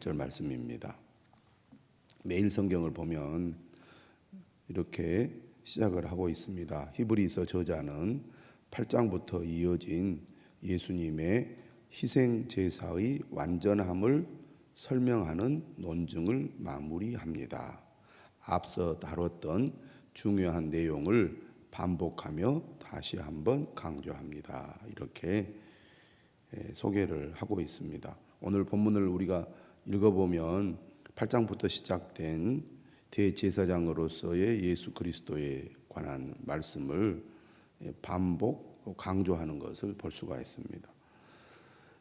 18절 말씀입니다. 매일 성경을 보면 이렇게 시작을 하고 있습니다. 히브리서 저자는 8장부터 이어진 예수님의 희생 제사의 완전함을 설명하는 논증을 마무리합니다. 앞서 다뤘던 중요한 내용을 반복하며 다시 한번 강조합니다. 이렇게 소개를 하고 있습니다. 오늘 본문을 우리가 읽어보면 8장부터 시작된 대제사장으로서의 예수 그리스도에 관한 말씀을 반복 강조하는 것을 볼 수가 있습니다.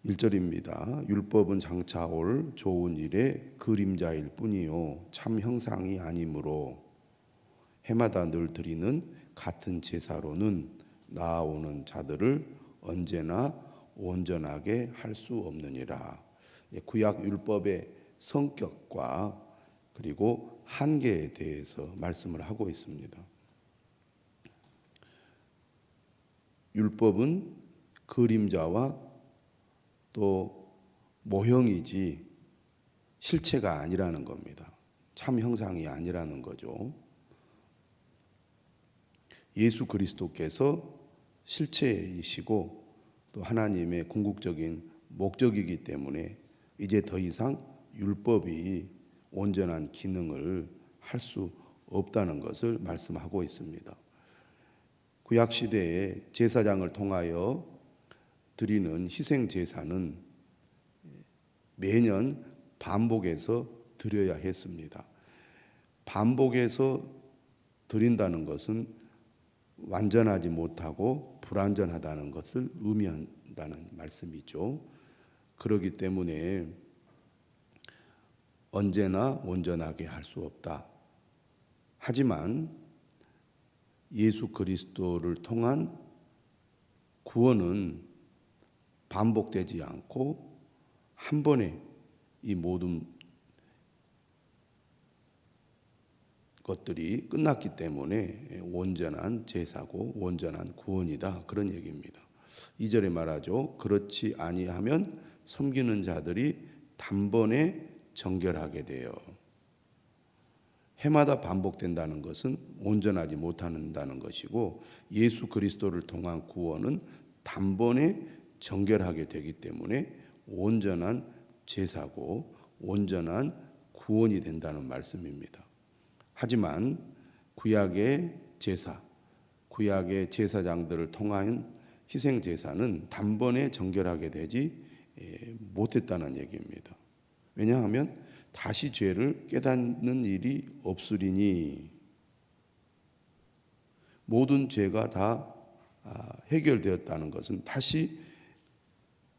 1절입니다. 율법은 장차 올 좋은 일의 그림자일 뿐이요 참 형상이 아니므로 해마다 늘 드리는 같은 제사로는 나아오는 자들을 언제나 온전하게 할 수 없느니라. 구약 율법의 성격과 그리고 한계에 대해서 말씀을 하고 있습니다. 율법은 그림자와 또 모형이지 실체가 아니라는 겁니다. 참 형상이 아니라는 거죠. 예수 그리스도께서 실체이시고 또 하나님의 궁극적인 목적이기 때문에 이제 더 이상 율법이 온전한 기능을 할 수 없다는 것을 말씀하고 있습니다. 구약 시대에 제사장을 통하여 드리는 희생 제사는 매년 반복해서 드려야 했습니다. 반복해서 드린다는 것은 완전하지 못하고 불완전하다는 것을 의미한다는 말씀이죠. 그렇기 때문에 언제나 온전하게 할 수 없다. 하지만 예수 그리스도를 통한 구원은 반복되지 않고 한 번에 이 모든 것들이 끝났기 때문에 온전한 제사고 온전한 구원이다. 그런 얘기입니다. 2절에 말하죠. 그렇지 아니하면 섬기는 자들이 단번에 정결하게 되어. 해마다 반복된다는 것은 온전하지 못한다는 것이고 예수 그리스도를 통한 구원은 단번에 정결하게 되기 때문에 온전한 제사고 온전한 구원이 된다는 말씀입니다. 하지만 구약의 제사, 구약의 제사장들을 통한 희생 제사는 단번에 정결하게 되지 못했다는 얘기입니다. 왜냐하면 다시 죄를 깨닫는 일이 없으리니 모든 죄가 다 해결되었다는 것은 다시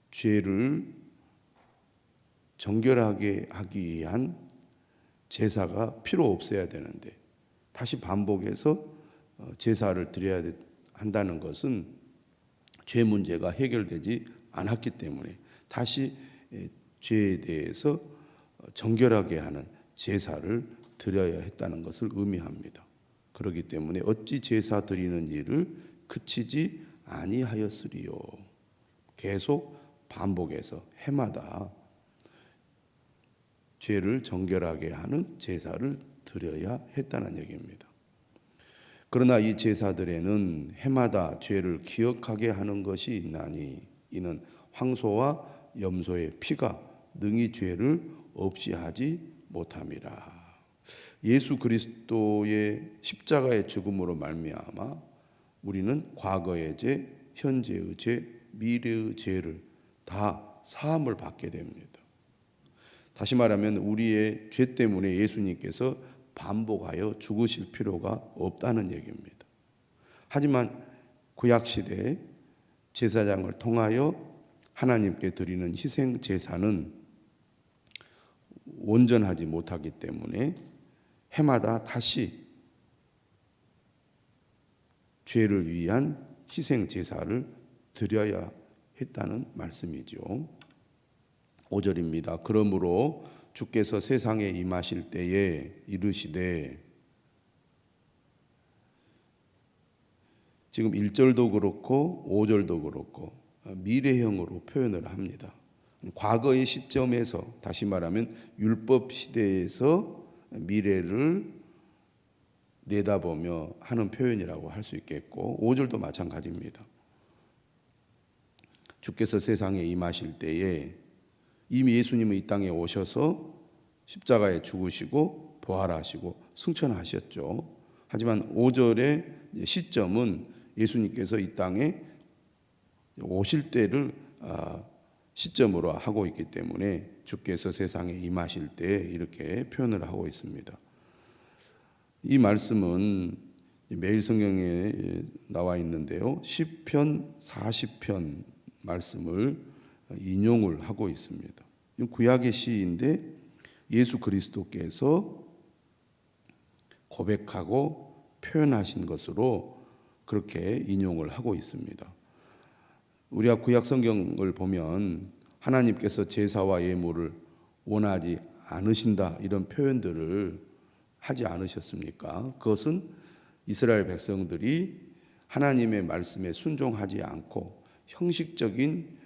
죄를 정결하게 하기 위한 제사가 필요 없어야 되는데 다시 반복해서 제사를 드려야 한다는 것은 죄 문제가 해결되지 않았기 때문에 다시 죄에 대해서 정결하게 하는 제사를 드려야 했다는 것을 의미합니다. 그렇기 때문에 어찌 제사 드리는 일을 그치지 아니하였으리요. 계속 반복해서 해마다 죄를 정결하게 하는 제사를 드려야 했다는 얘기입니다. 그러나 이 제사들에는 해마다 죄를 기억하게 하는 것이 있나니 이는 황소와 염소의 피가 능히 죄를 없이 하지 못함이라. 예수 그리스도의 십자가의 죽음으로 말미암아 우리는 과거의 죄, 현재의 죄, 미래의 죄를 다 사함을 받게 됩니다. 다시 말하면 우리의 죄 때문에 예수님께서 반복하여 죽으실 필요가 없다는 얘기입니다. 하지만 구약시대 제사장을 통하여 하나님께 드리는 희생 제사는 온전하지 못하기 때문에 해마다 다시 죄를 위한 희생 제사를 드려야 했다는 말씀이죠. 5절입니다. 그러므로 주께서 세상에 임하실 때에 이르시되, 지금 1절도 그렇고 5절도 그렇고 미래형으로 표현을 합니다. 과거의 시점에서, 다시 말하면 율법 시대에서 미래를 내다보며 하는 표현이라고 할 수 있겠고, 5절도 마찬가지입니다. 주께서 세상에 임하실 때에 이미 예수님은 이 땅에 오셔서 십자가에 죽으시고 부활하시고 승천하셨죠. 하지만 5절의 시점은 예수님께서 이 땅에 오실 때를 시점으로 하고 있기 때문에 주께서 세상에 임하실 때 이렇게 표현을 하고 있습니다. 이 말씀은 매일 성경에 나와 있는데요, 시편 40편 말씀을 인용을 하고 있습니다. 구약의 시인데 예수 그리스도께서 고백하고 표현하신 것으로 그렇게 인용을 하고 있습니다. 우리가 구약 성경을 보면 하나님께서 제사와 예물을 원하지 않으신다 이런 표현들을 하지 않으셨습니까? 그것은 이스라엘 백성들이 하나님의 말씀에 순종하지 않고 형식적인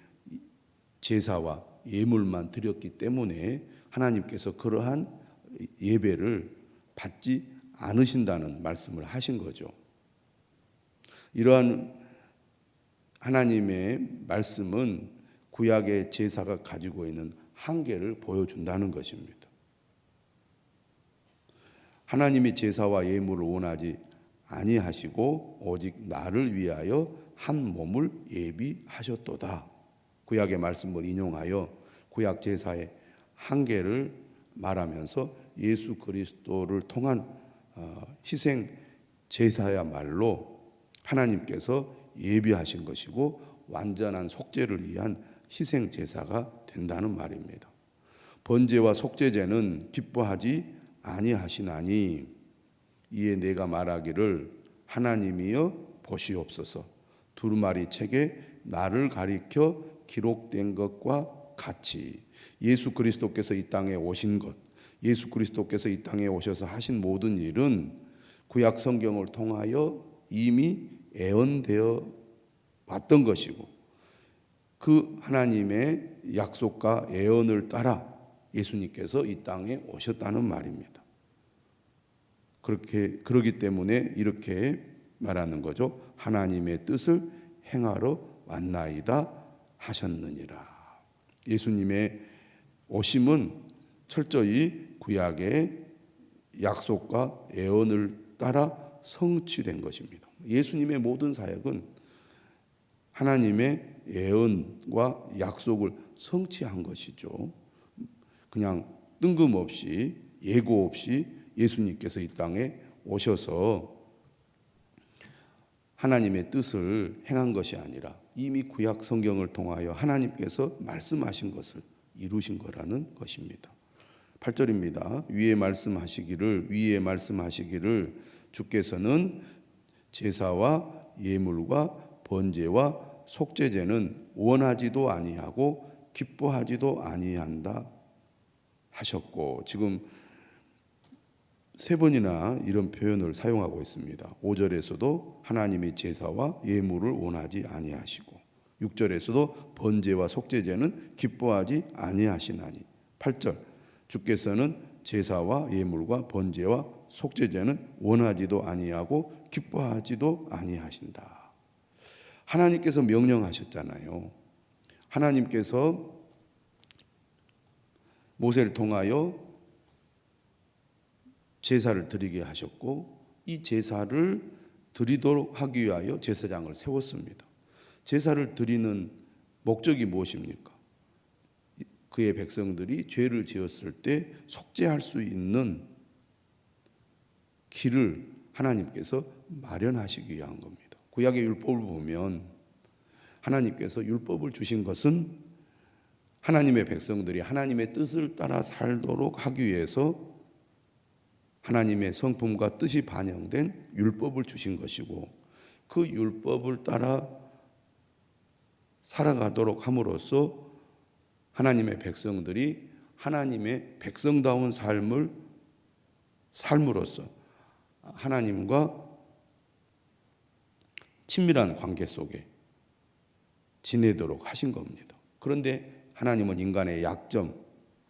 제사와 예물만 드렸기 때문에 하나님께서 그러한 예배를 받지 않으신다는 말씀을 하신 거죠. 이러한 하나님의 말씀은 구약의 제사가 가지고 있는 한계를 보여준다는 것입니다. 하나님이 제사와 예물을 원하지 아니하시고 오직 나를 위하여 한 몸을 예비하셨도다. 구약의 말씀을 인용하여 구약 제사의 한계를 말하면서 예수 그리스도를 통한 희생 제사야말로 하나님께서 예비하신 것이고 완전한 속죄를 위한 희생 제사가 된다는 말입니다. 번제와 속죄제는 기뻐하지 아니하시나니 이에 내가 말하기를 하나님이여 보시옵소서. 두루마리 책에 나를 가리켜 기록된 것과 같이 예수 그리스도께서 이 땅에 오신 것, 예수 그리스도께서 이 땅에 오셔서 하신 모든 일은 구약 성경을 통하여 이미 예언되어 왔던 것이고 그 하나님의 약속과 예언을 따라 예수님께서 이 땅에 오셨다는 말입니다. 그러기 때문에 이렇게 말하는 거죠. 하나님의 뜻을 행하러 왔나이다 하셨느니라. 예수님의 오심은 철저히 구약의 약속과 예언을 따라 성취된 것입니다. 예수님의 모든 사역은 하나님의 예언과 약속을 성취한 것이죠. 그냥 뜬금없이 예고 없이 예수님께서 이 땅에 오셔서 하나님의 뜻을 행한 것이 아니라 이미 구약 성경을 통하여 하나님께서 말씀하신 것을 이루신 거라는 것입니다. 8절입니다. 위에 말씀하시기를 주께서는 제사와 예물과 번제와 속죄제는 원하지도 아니하고 기뻐하지도 아니한다 하셨고, 지금 세 번이나 이런 표현을 사용하고 있습니다. 5절에서도 하나님이 제사와 예물을 원하지 아니하시고, 6절에서도 번제와 속죄제는 기뻐하지 아니하시나니, 8절 주께서는 제사와 예물과 번제와 속죄제는 원하지도 아니하고 기뻐하지도 아니하신다. 하나님께서 명령하셨잖아요. 하나님께서 모세를 통하여 제사를 드리게 하셨고 이 제사를 드리도록 하기 위하여 제사장을 세웠습니다. 제사를 드리는 목적이 무엇입니까? 그의 백성들이 죄를 지었을 때 속죄할 수 있는 길을 하나님께서 마련하시기 위한 겁니다. 구약의 율법을 보면 하나님께서 율법을 주신 것은 하나님의 백성들이 하나님의 뜻을 따라 살도록 하기 위해서 하나님의 성품과 뜻이 반영된 율법을 주신 것이고, 그 율법을 따라 살아가도록 함으로써 하나님의 백성들이 하나님의 백성다운 삶을 삶으로써 하나님과 친밀한 관계 속에 지내도록 하신 겁니다. 그런데 하나님은 인간의 약점,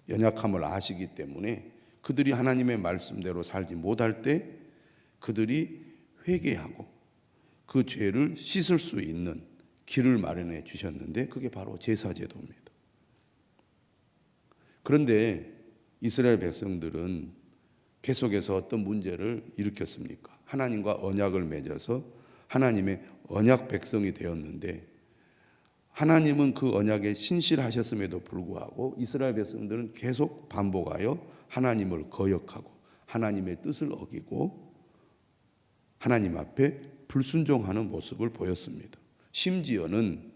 연약함을 아시기 때문에 그들이 하나님의 말씀대로 살지 못할 때 그들이 회개하고 그 죄를 씻을 수 있는 길을 마련해 주셨는데 그게 바로 제사제도입니다. 그런데 이스라엘 백성들은 계속해서 어떤 문제를 일으켰습니까? 하나님과 언약을 맺어서 하나님의 언약 백성이 되었는데 하나님은 그 언약에 신실하셨음에도 불구하고 이스라엘 백성들은 계속 반복하여 하나님을 거역하고 하나님의 뜻을 어기고 하나님 앞에 불순종하는 모습을 보였습니다. 심지어는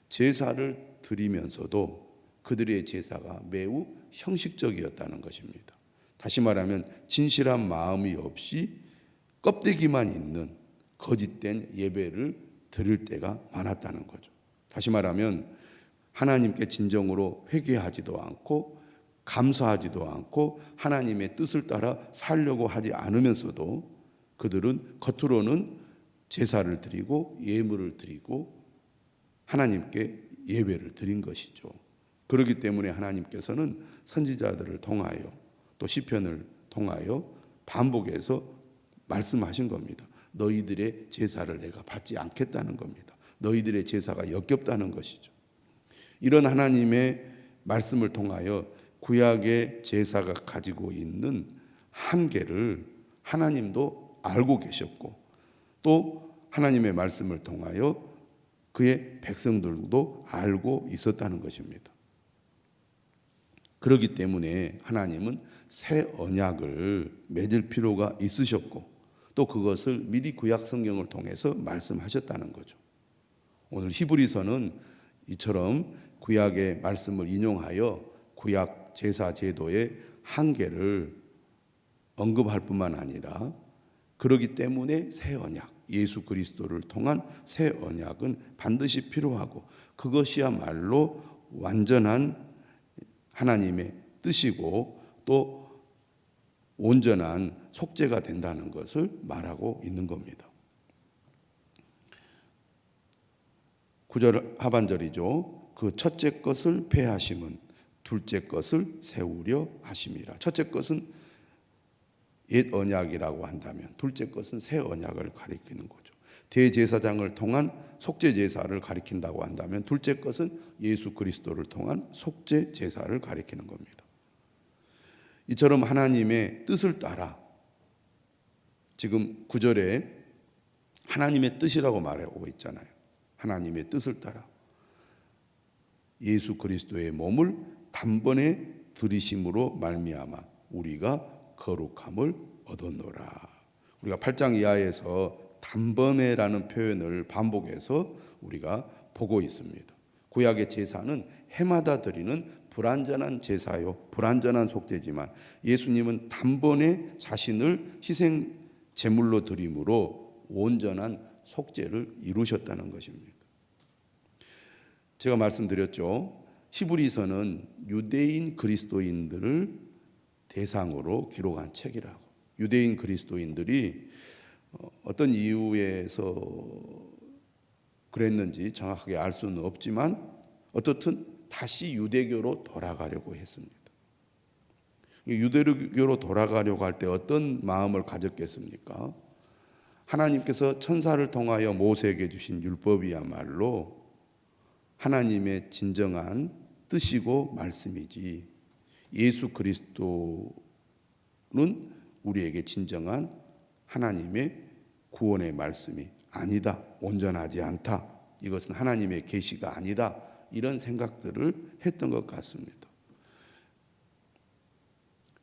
제사를 드리면서도 그들의 제사가 매우 형식적이었다는 것입니다. 다시 말하면 진실한 마음이 없이 껍데기만 있는 거짓된 예배를 드릴 때가 많았다는 거죠. 다시 말하면 하나님께 진정으로 회개하지도 않고 감사하지도 않고 하나님의 뜻을 따라 살려고 하지 않으면서도 그들은 겉으로는 제사를 드리고 예물을 드리고 하나님께 예배를 드린 것이죠. 그렇기 때문에 하나님께서는 선지자들을 통하여 또 시편을 통하여 반복해서 말씀하신 겁니다. 너희들의 제사를 내가 받지 않겠다는 겁니다. 너희들의 제사가 역겹다는 것이죠. 이런 하나님의 말씀을 통하여 구약의 제사가 가지고 있는 한계를 하나님도 알고 계셨고 또 하나님의 말씀을 통하여 그의 백성들도 알고 있었다는 것입니다. 그렇기 때문에 하나님은 새 언약을 맺을 필요가 있으셨고 또 그것을 미리 구약 성경을 통해서 말씀하셨다는 거죠. 오늘 히브리서는 이처럼 구약의 말씀을 인용하여 구약 제사 제도의 한계를 언급할 뿐만 아니라 그렇기 때문에 새 언약, 예수 그리스도를 통한 새 언약은 반드시 필요하고 그것이야말로 완전한 하나님의 뜻이고 또 온전한 속죄가 된다는 것을 말하고 있는 겁니다. 9절 하반절이죠. 그 첫째 것을 폐하심은 둘째 것을 세우려 하심이라. 첫째 것은 옛 언약이라고 한다면 둘째 것은 새 언약을 가리키는 거죠. 대제사장을 통한 속죄 제사를 가리킨다고 한다면 둘째 것은 예수 그리스도를 통한 속죄 제사를 가리키는 겁니다. 이처럼 하나님의 뜻을 따라 지금 9절에 하나님의 뜻이라고 말하고 있잖아요. 하나님의 뜻을 따라 예수 그리스도의 몸을 단번에 들이심으로 말미암아 우리가 거룩함을 얻었노라. 우리가 8장 이하에서 단번에라는 표현을 반복해서 우리가 보고 있습니다. 구약의 제사는 해마다 드리는 불완전한 제사요, 불완전한 속죄지만 예수님은 단번에 자신을 희생 제물로 드림으로 온전한 속죄를 이루셨다는 것입니다. 제가 말씀드렸죠. 히브리서는 유대인 그리스도인들을 대상으로 기록한 책이라고. 유대인 그리스도인들이 어떤 이유에서 그랬는지 정확하게 알 수는 없지만 어떻든 다시 유대교로 돌아가려고 했습니다. 유대교로 돌아가려고 할 때 어떤 마음을 가졌겠습니까? 하나님께서 천사를 통하여 모세에게 주신 율법이야말로 하나님의 진정한 뜻이고 말씀이지 예수 그리스도는 우리에게 진정한 하나님의 구원의 말씀이 아니다. 온전하지 않다. 이것은 하나님의 계시가 아니다. 이런 생각들을 했던 것 같습니다.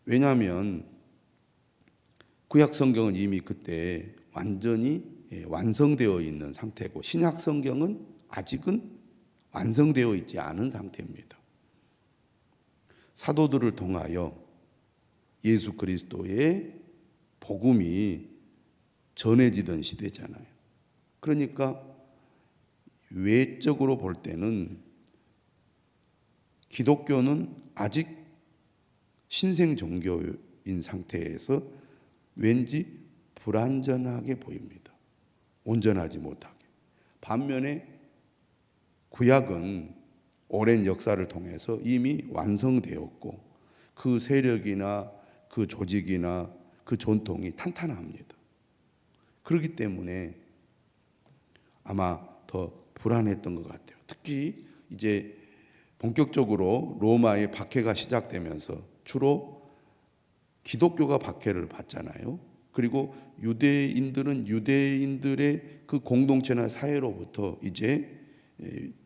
왜냐하면 구약 성경은 이미 그때 완전히 완성되어 있는 상태고 신약 성경은 아직은 완성되어 있지 않은 상태입니다. 사도들을 통하여 예수 그리스도의 복음이 전해지던 시대잖아요. 그러니까 외적으로 볼 때는 기독교는 아직 신생 종교인 상태에서 왠지 불완전하게 보입니다. 온전하지 못하게. 반면에 구약은 오랜 역사를 통해서 이미 완성되었고 그 세력이나 그 조직이나 그 전통이 탄탄합니다. 그렇기 때문에 아마 더 불안했던 것 같아요. 특히 이제 본격적으로 로마의 박해가 시작되면서 주로 기독교가 박해를 받잖아요. 그리고 유대인들은 유대인들의 그 공동체나 사회로부터 이제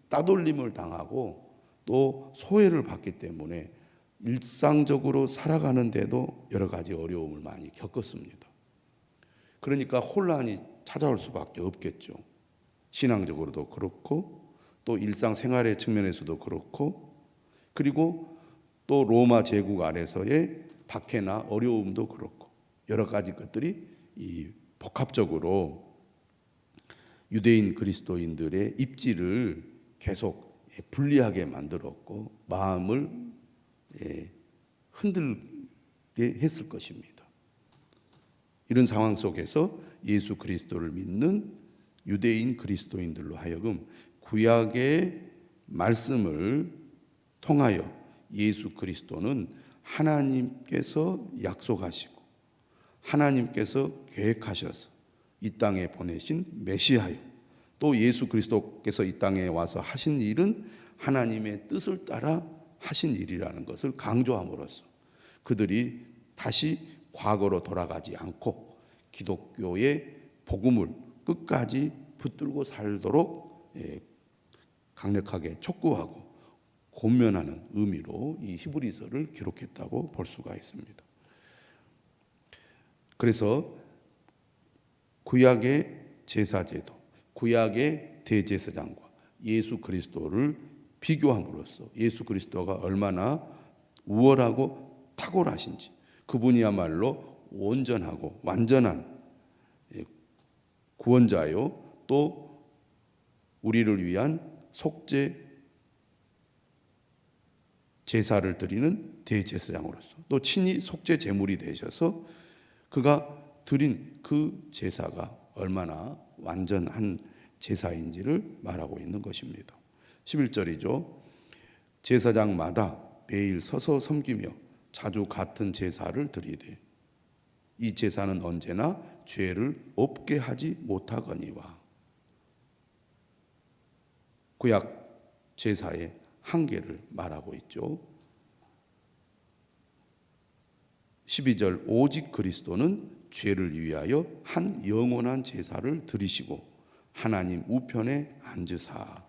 따돌림을 당하고 또 소외를 받기 때문에 일상적으로 살아가는데도 여러 가지 어려움을 많이 겪었습니다. 그러니까 혼란이 찾아올 수밖에 없겠죠. 신앙적으로도 그렇고 또 일상생활의 측면에서도 그렇고 그리고 또 로마 제국 아래서의 박해나 어려움도 그렇고 여러 가지 것들이 이 복합적으로 유대인 그리스도인들의 입지를 계속 불리하게 만들었고 마음을 흔들게 했을 것입니다. 이런 상황 속에서 예수 그리스도를 믿는 유대인 그리스도인들로 하여금 구약의 말씀을 통하여 예수 그리스도는 하나님께서 약속하시고 하나님께서 계획하셔서 이 땅에 보내신 메시아요, 또 예수 그리스도께서 이 땅에 와서 하신 일은 하나님의 뜻을 따라 하신 일이라는 것을 강조함으로써 그들이 다시 과거로 돌아가지 않고 기독교의 복음을 끝까지 붙들고 살도록 강력하게 촉구하고 권면하는 의미로 이 히브리서를 기록했다고 볼 수가 있습니다. 그래서 구약의 제사제도, 구약의 대제사장과 예수 그리스도를 비교함으로써 예수 그리스도가 얼마나 우월하고 탁월하신지, 그분이야말로 온전하고 완전한 구원자요, 또 우리를 위한 속죄 제사를 드리는 대제사장으로서 또 친히 속죄 제물이 되셔서 그가 드린 그 제사가 얼마나 완전한 제사인지를 말하고 있는 것입니다. 11절이죠. 제사장마다 매일 서서 섬기며 자주 같은 제사를 드리되 이 제사는 언제나 죄를 없게 하지 못하거니와. 구약 제사의 한계를 말하고 있죠. 12절 오직 그리스도는 죄를 위하여 한 영원한 제사를 드리시고 하나님 우편에 앉으사.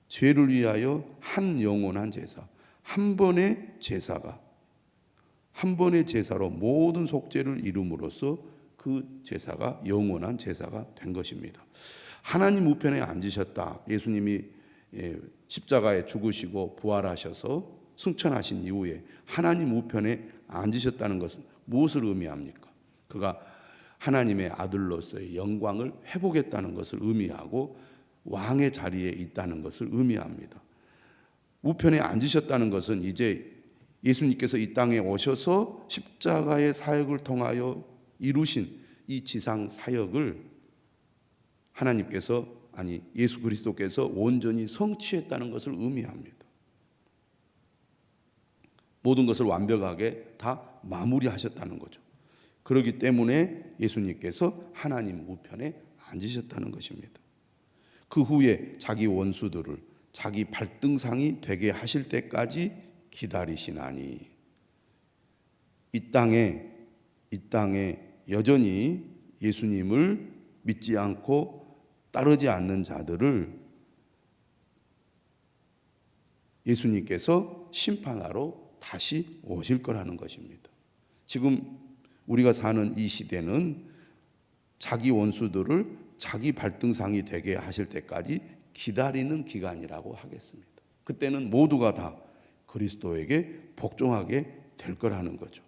죄를 위하여 한 영원한 제사, 한 번의 제사가, 한 번의 제사로 모든 속죄를 이룸으로써 그 제사가 영원한 제사가 된 것입니다. 하나님 우편에 앉으셨다. 예수님이 십자가에 죽으시고 부활하셔서 승천하신 이후에 하나님 우편에 앉으셨다는 것은 무엇을 의미합니까? 그가 하나님의 아들로서의 영광을 회복했다는 것을 의미하고 왕의 자리에 있다는 것을 의미합니다. 우편에 앉으셨다는 것은 이제 예수님께서 이 땅에 오셔서 십자가의 사역을 통하여 이루신 이 지상 사역을 하나님께서, 아니 예수 그리스도께서 온전히 성취했다는 것을 의미합니다. 모든 것을 완벽하게 다 마무리하셨다는 거죠. 그렇기 때문에 예수님께서 하나님 우편에 앉으셨다는 것입니다. 그 후에 자기 원수들을 자기 발등상이 되게 하실 때까지 기다리시나니. 이 땅에 여전히 예수님을 믿지 않고 따르지 않는 자들을 예수님께서 심판하러 다시 오실 거라는 것입니다. 지금 우리가 사는 이 시대는 자기 원수들을 자기 발등상이 되게 하실 때까지 기다리는 기간이라고 하겠습니다. 그때는 모두가 다 그리스도에게 복종하게 될 거라는 거죠.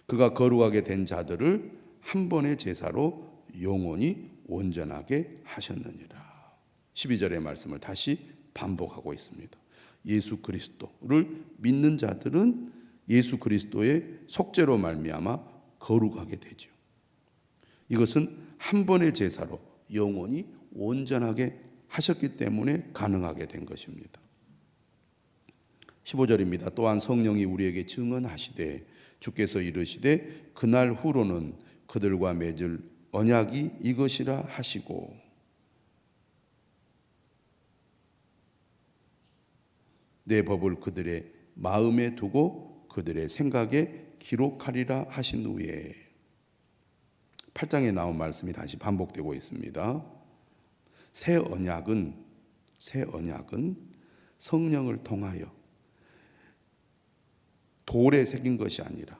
그가 거룩하게 된 자들을 한 번의 제사로 영원히 온전하게 하셨느니라. 12절의 말씀을 다시 반복하고 있습니다. 예수 그리스도를 믿는 자들은 예수 그리스도의 속죄로 말미암아 거룩하게 되죠. 이것은 한 번의 제사로 영원히 온전하게 하셨기 때문에 가능하게 된 것입니다. 15절입니다. 또한 성령이 우리에게 증언하시되 주께서 이르시되 그날 후로는 그들과 맺을 언약이 이것이라 하시고, 내 법을 그들의 마음에 두고 그들의 생각에 기록하리라 하신 후에, 8장에 나온 말씀이 다시 반복되고 있습니다. 새 언약은 성령을 통하여 돌에 새긴 것이 아니라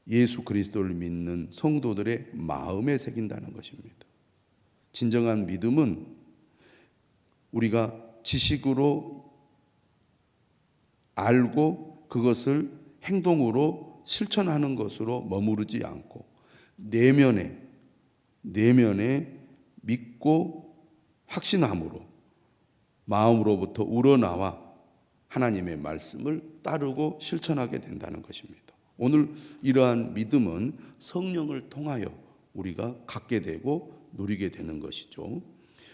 예수 그리스도를 믿는 성도들의 마음에 새긴다는 것입니다. 진정한 믿음은 우리가 지식으로 알고 그것을 행동으로 실천하는 것으로 머무르지 않고 내면에 믿고 확신함으로 마음으로부터 우러나와 하나님의 말씀을 따르고 실천하게 된다는 것입니다. 오늘 이러한 믿음은 성령을 통하여 우리가 갖게 되고 누리게 되는 것이죠.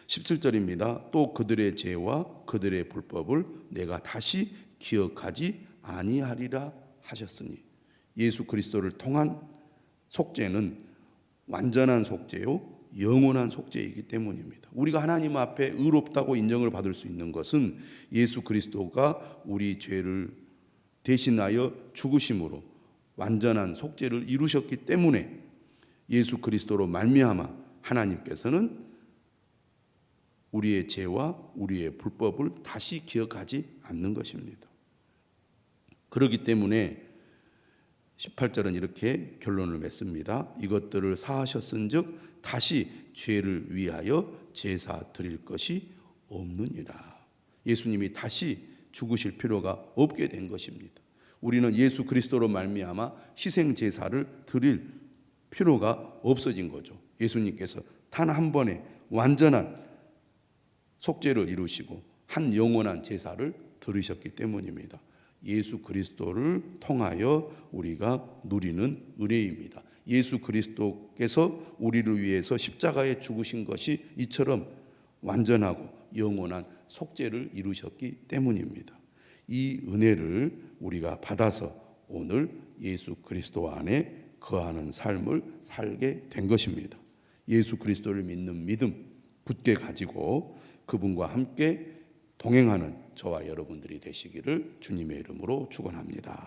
17절입니다. 또 그들의 죄와 그들의 불법을 내가 다시 기억하지 아니하리라 하셨으니, 예수 그리스도를 통한 속죄는 완전한 속죄요 영원한 속죄이기 때문입니다. 우리가 하나님 앞에 의롭다고 인정을 받을 수 있는 것은 예수 그리스도가 우리 죄를 대신하여 죽으심으로 완전한 속죄를 이루셨기 때문에 예수 그리스도로 말미암아 하나님께서는 우리의 죄와 우리의 불법을 다시 기억하지 않는 것입니다. 그렇기 때문에 18절은 이렇게 결론을 맺습니다. 이것들을 사하셨은즉 다시 죄를 위하여 제사 드릴 것이 없느니라. 예수님이 다시 죽으실 필요가 없게 된 것입니다. 우리는 예수 그리스도로 말미암아 희생 제사를 드릴 필요가 없어진 거죠. 예수님께서 단 한 번에 완전한 속죄를 이루시고 한 영원한 제사를 드리셨기 때문입니다. 예수 그리스도를 통하여 우리가 누리는 은혜입니다. 예수 그리스도께서 우리를 위해서 십자가에 죽으신 것이 이처럼 완전하고 영원한 속죄를 이루셨기 때문입니다. 이 은혜를 우리가 받아서 오늘 예수 그리스도 안에 거하는 삶을 살게 된 것입니다. 예수 그리스도를 믿는 믿음 굳게 가지고 그분과 함께 동행하는 저와 여러분들이 되시기를 주님의 이름으로 축원합니다.